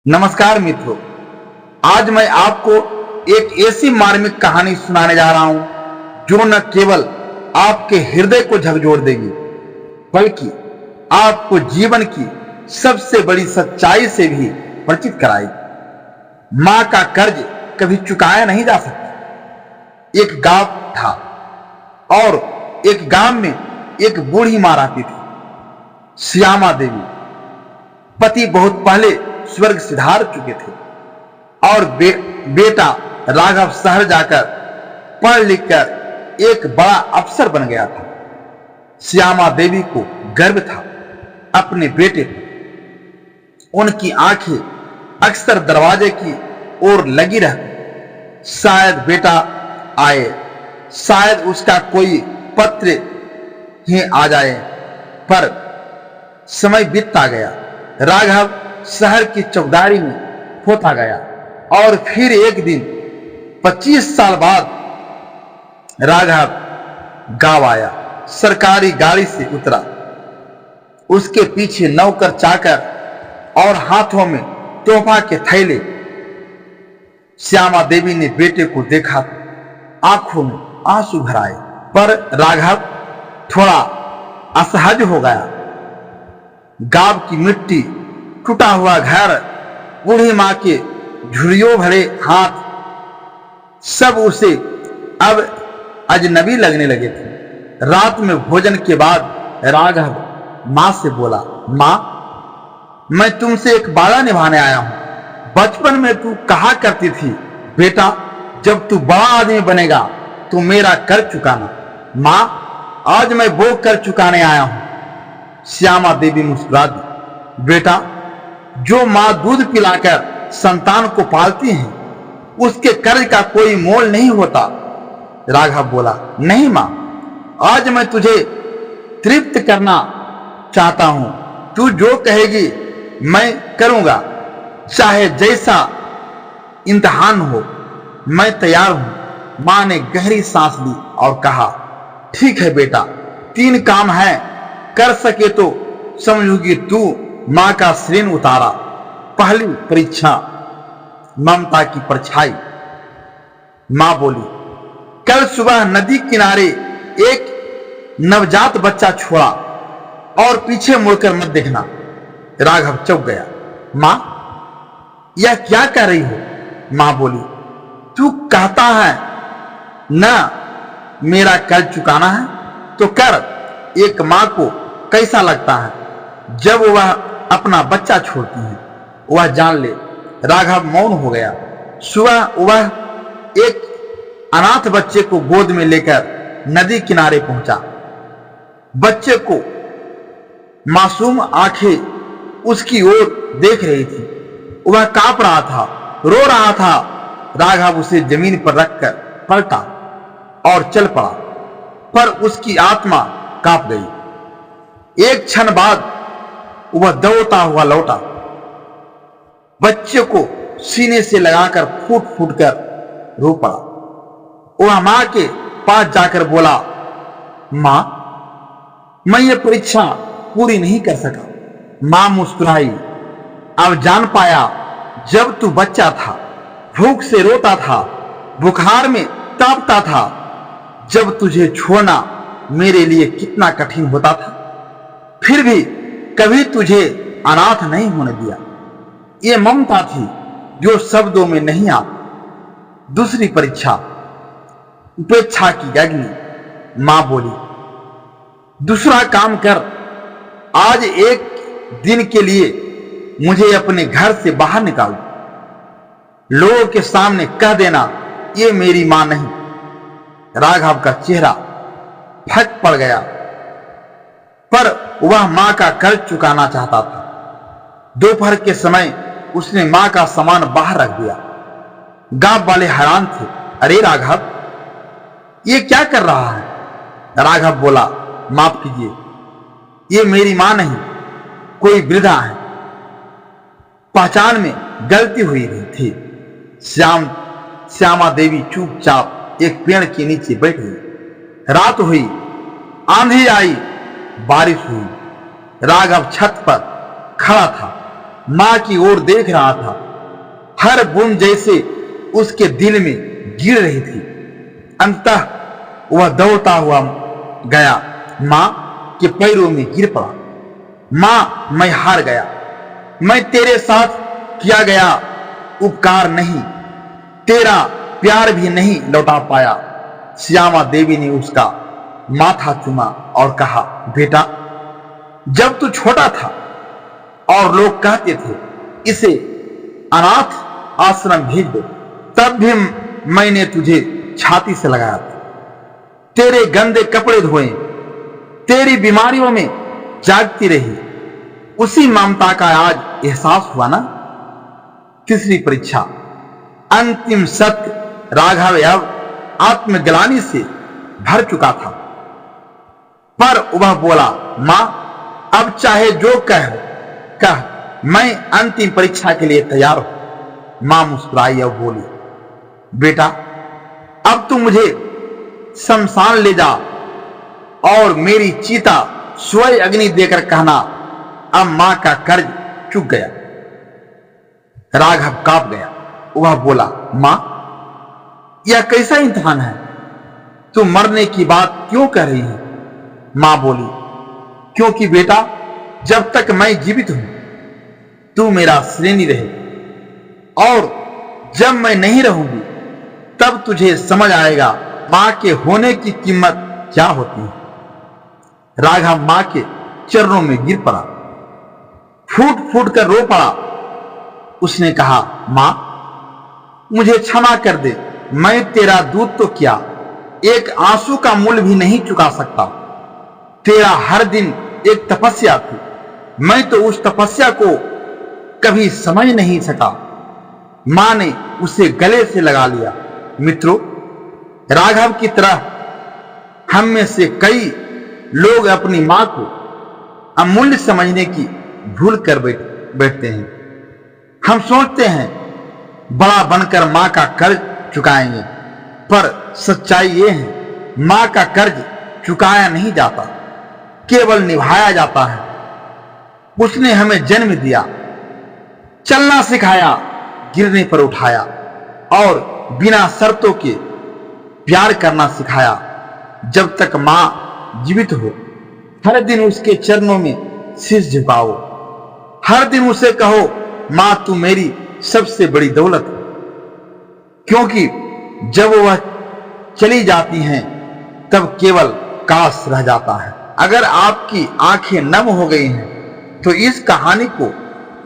नमस्कार मित्रों, आज मैं आपको एक ऐसी मार्मिक कहानी सुनाने जा रहा हूं जो न केवल आपके हृदय को झकझोर देगी बल्कि आपको जीवन की सबसे बड़ी सच्चाई से भी परिचित कराएगी। मां का कर्ज कभी चुकाया नहीं जा सकता। एक गांव था और एक गांव में एक बूढ़ी मां रहती थी, श्यामा देवी। पति बहुत पहले स्वर्ग सिधार चुके थे और बेटा राघव शहर जाकर पढ़ लिखकर एक बड़ा अफसर बन गया था। श्यामा देवी को गर्व था अपने बेटे पर। उनकी आंखें अक्सर दरवाजे की ओर लगी रहती। शायद बेटा आए, शायद उसका कोई पत्र ही आ जाए। पर समय बीतता गया। राघव शहर की चौकीदारी में होता गया और फिर एक दिन 25 साल बाद राघव गांव आया। सरकारी गाड़ी से उतरा। उसके पीछे नौकर चाकर और हाथों में तोहफा के थैले। श्यामा देवी ने बेटे को देखा तो आंखों में आंसू भर आए, पर राघव थोड़ा असहज हो गया। गांव की मिट्टी, टूटा हुआ घर, बूढ़ी मां के झुर्रियों भरे हाथ, सब उसे अब अजनबी लगने लगे थे। रात में भोजन के बाद राघव मां से बोला, मां, मैं तुमसे एक वादा निभाने आया हूं। बचपन में तू कहा करती थी, बेटा जब तू बड़ा आदमी बनेगा तो मेरा कर्ज चुकाना। मां, आज मैं वो कर्ज चुकाने आया हूं। श्यामा देवी मुस्कुरा दी। बेटा, जो मां दूध पिलाकर संतान को पालती है उसके कर्ज का कोई मोल नहीं होता। राघव बोला, नहीं मां, आज मैं तुझे तृप्त करना चाहता हूं। तू जो कहेगी मैं करूंगा, चाहे जैसा इम्तिहान हो, मैं तैयार हूं। मां ने गहरी सांस ली और कहा, ठीक है बेटा, 3 काम है, कर सके तो समझूंगी तू मां का ऋण उतारा। पहली परीक्षा, ममता की परछाई। मां बोली, कल सुबह नदी किनारे एक नवजात बच्चा छोड़ा और पीछे मुड़कर मत देखना। राघव चौंक गया। मां, यह क्या कर रही हो? मां बोली, तू कहता है ना मेरा कर्ज चुकाना है तो कर। एक मां को कैसा लगता है जब वह अपना बच्चा छोड़ती है? वह जान ले। राघव मौन हो गया। सुबह वह एक अनाथ बच्चे को गोद में लेकर नदी किनारे पहुंचा। बच्चे को मासूम आंखें उसकी ओर देख रही थी। वह कांप रहा था, रो रहा था। राघव उसे जमीन पर रखकर पलटा और चल पड़ा, पर उसकी आत्मा कांप गई। एक क्षण बाद वह दौड़ता हुआ लौटा, बच्चे को सीने से लगाकर फूट फूट कर रो पड़ा। वह मां के पास जाकर बोला, मां, मैं ये परीक्षा पूरी नहीं कर सका। मां मुस्कुराई। अब जान पाया, जब तू बच्चा था, भूख से रोता था, बुखार में तड़पता था, जब तुझे छोड़ना मेरे लिए कितना कठिन होता था, फिर भी कभी तुझे अनाथ नहीं होने दिया। ये ममता थी जो शब्दों में नहीं आती। दूसरी परीक्षा, उपेक्षा की अग्नि। मां बोली, दूसरा काम कर। आज एक दिन के लिए मुझे अपने घर से बाहर निकाल। लोगों के सामने कह देना ये मेरी मां नहीं। राघव का चेहरा फट पड़ गया, पर वह मां का कर्ज चुकाना चाहता था। दोपहर के समय उसने मां का सामान बाहर रख दिया। गांव वाले हैरान थे। अरे राघव, ये क्या कर रहा है? राघव बोला, माफ कीजिए, ये मेरी मां नहीं, कोई वृद्धा है। पहचान में गलती हुई थी। श्यामा देवी चुपचाप एक पेड़ के नीचे बैठ गई। रात हुई, आंधी आई, बारिश हुई। राघव छत पर खड़ा था, मां की ओर देख रहा था। हर बूंद जैसे उसके दिल में गिर रही थी। अंततः वह दौड़ता हुआ गया, मां के पैरों में गिर पड़ा। मां, मैं हार गया। मैं तेरे साथ किया गया उपकार नहीं, तेरा प्यार भी नहीं लौटा पाया। श्यामा देवी ने उसका माथा चूमा और कहा, बेटा, जब तू छोटा था और लोग कहते थे इसे अनाथ आश्रम भेज दो, तब भी मैंने तुझे छाती से लगाया था, तेरे गंदे कपड़े धोए, तेरी बीमारियों में जागती रही। उसी ममता का आज एहसास हुआ ना। तीसरी परीक्षा, अंतिम सत्य। राघव अब आत्मग्लानि से भर चुका था, पर वह बोला, मां, अब चाहे जो कह, मैं अंतिम परीक्षा के लिए तैयार हूं। मां मुस्कुराई और बोली, बेटा, अब तू मुझे शमशान ले जा और मेरी चिता स्वयं अग्नि देकर कहना, अब मां का कर्ज चुक गया। राघव कांप गया। वह बोला, मां, यह कैसा इम्तिहान है? तू मरने की बात क्यों कह रही है? मां बोली, क्योंकि बेटा, जब तक मैं जीवित हूं तू मेरा श्रेणी रहे, और जब मैं नहीं रहूंगी तब तुझे समझ आएगा मां के होने की कीमत क्या होती है। राघव मां के चरणों में गिर पड़ा, फूट फूट कर रो पड़ा। उसने कहा, मां, मुझे क्षमा कर दे, मैं तेरा दूध तो क्या, एक आंसू का मूल्य भी नहीं चुका सकता। तेरा हर दिन एक तपस्या थी, मैं तो उस तपस्या को कभी समझ नहीं सका। मां ने उसे गले से लगा लिया। मित्रों, राघव की तरह हम में से कई लोग अपनी मां को अमूल्य समझने की भूल कर बैठते हैं। हम सोचते हैं बड़ा बनकर मां का कर्ज चुकाएंगे, पर सच्चाई यह है, मां का कर्ज चुकाया नहीं जाता, केवल निभाया जाता है। उसने हमें जन्म दिया, चलना सिखाया, गिरने पर उठाया और बिना शर्तों के प्यार करना सिखाया। जब तक मां जीवित हो, हर दिन उसके चरणों में शीश झुकाओ। हर दिन उसे कहो, मां, तू मेरी सबसे बड़ी दौलत है। क्योंकि जब वह चली जाती हैं तब केवल काश रह जाता है। अगर आपकी आंखें नम हो गई हैं तो इस कहानी को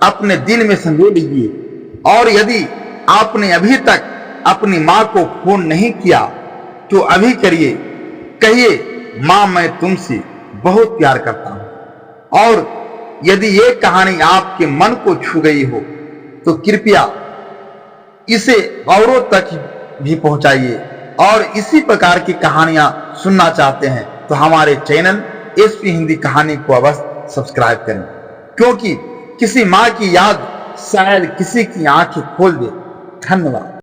अपने दिल में संजो लीजिए, और यदि आपने अभी तक अपनी मां को फोन नहीं किया तो अभी करिए। कहिए, मां, मैं तुमसे बहुत प्यार करता हूं। और यदि ये कहानी आपके मन को छू गई हो तो कृपया इसे औरों तक भी पहुंचाइए। और इसी प्रकार की कहानियां सुनना चाहते हैं तो हमारे चैनल एसपी हिंदी कहानी को अवश्य सब्सक्राइब करें, क्योंकि किसी मां की याद शायद किसी की आंखें खोल दे। धन्यवाद।